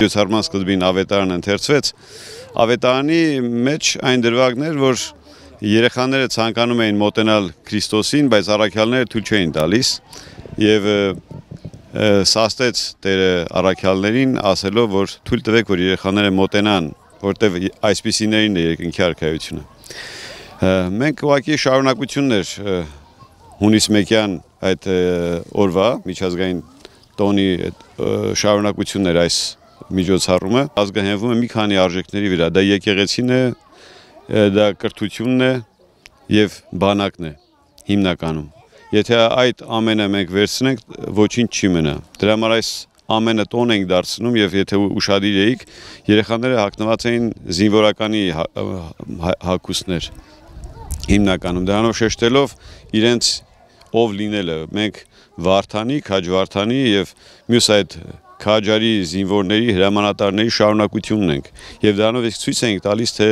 միջոցառման սկզբին ավետարան ընթերցվեց, ավետարանի մեջ այն դրվագն էր, որ երեխաները ցանկանում էին մոտենալ Քրիստոսին, բայց առաքյալները թույլ չէին տալիս եւ սաստեց Տերը առաքյալներին ասելով, որ թույլ տվեք, որ երեխաները մոտենան, որտեղ այսպիսիներին է երկնքի արքայությունը։ Մենք ուղղակի շարունակություններ հունիս 1-յան այդ օրվա միջազգային տոնի շարունակություններ այս միջոցառումը ազգահենվում է մի քանի արժեքների վրա, դա եկեղեցին է, դա կրթությունն է եւ բանակն է հիմնականում։ Եթե այդ ամենը մենք վերցնենք, ոչինչ չի մնա։ Դրա համար այս ամենը տոն ենք դարձնում եւ եթե ուշադիր էիք, երեխաները հագնված էին զինվորականի հագուստներ հիմնականում, դրանով շեշտելով իրենց ով լինելը, մենք Վարդանի, Քաջվարդանի եւ մյուս այդ քաջարի զինվորների հրամանատարների շարունակությունն ենք եւ դրանով իսկ ցույց ենք տալիս թե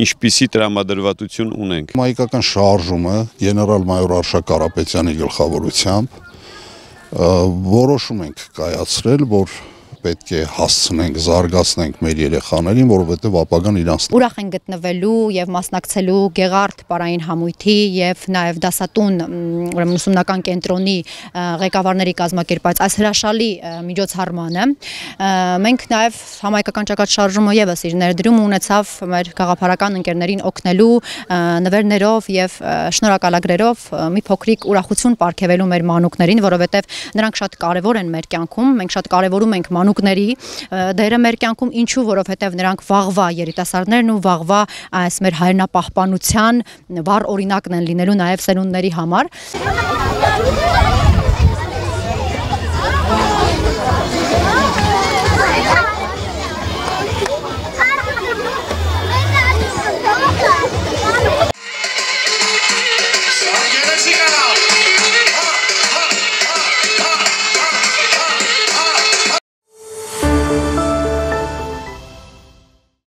ինչպիսի տրամադրվածություն ունենք։ Մայկական շարժումը գեներալ-մայոր Արշակ Կարապետյանի գլխավորությամբ որոշում ենք կայացրել, որ պետք է հասցնենք, զարգացնենք մեր երեխաներին, որովհետև ապագան իրանց։ Ուրախ են գտնվելու եւ մասնակցելու Գեղարդ պարային համույթի եւ նաեւ դասատուն ուրեմն ուսումնական կենտրոնի ղեկավարների կազմակերպած այս հրաշալի միջոցառմանը։ Մենք նաեւ համայնքական ճակատշարժումը եւս իր ներդրում ունեցավ մեր գաղափարական ընկերներին օգնելու նվերներով եւ շնորհակալագրերով մի փոքրիկ ուրախություն պարգևելու մեր մանուկներին, որովհետեւ նրանք շատ կարեւոր են մեր կյանքում, մենք շատ կարեւորում ենք մանուկների դերը մեր կյանքում, ինչու, որովհետև նրանք վաղվա երիտասարդներն ու վաղվա այս մեր հայրենապահպանության վառ օրինակն են լինելու նաև սերունդների համար։